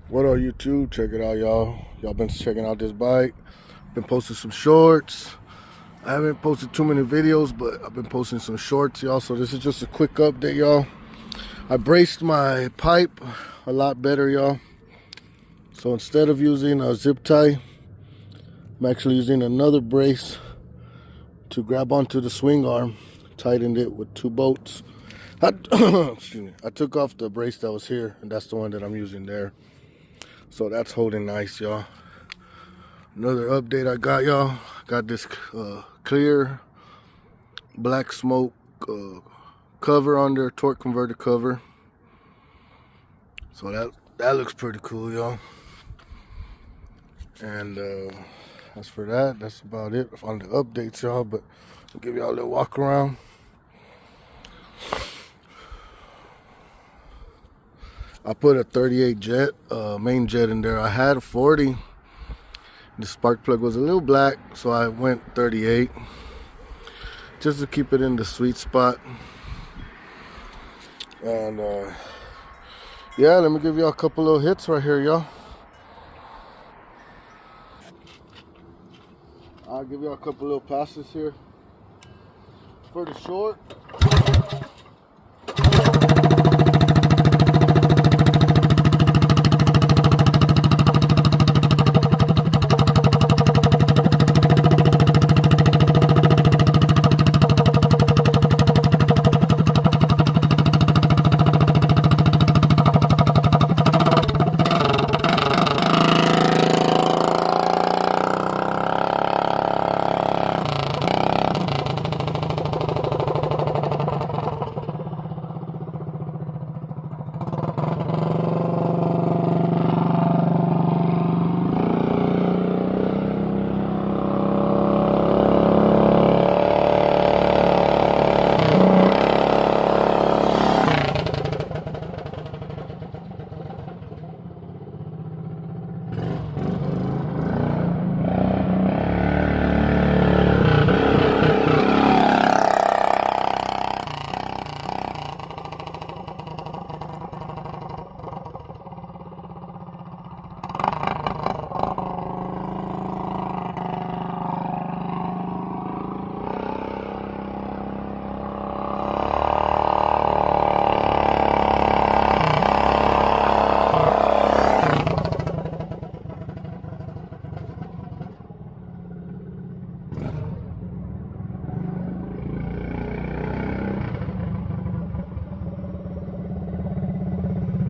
What up, YouTube? Check it out, y'all. Y'all been checking out this bike. Been posting some shorts. I haven't posted too many videos, but I've been posting some shorts, y'all. So this is just a quick update, y'all. I braced my pipe a lot better, y'all. So instead of using a zip tie, I'm actually using another brace to grab onto the swing arm. Tightened it with 2 bolts. Excuse me. I took off the brace that was here, and that's the one that I'm using there. So that's holding nice, y'all. Another update I got, y'all. Got this clear black smoke cover on there, torque converter cover. So that looks pretty cool, y'all. And as for that, that's about it on the updates, y'all. But I'll give y'all a little walk around. I put a 38 jet, main jet in there. I had a 40. The spark plug was a little black, so I went 38 just to keep it in the sweet spot. And yeah, let me give y'all a couple little hits right here, y'all. I'll give y'all a couple little passes here. For the short,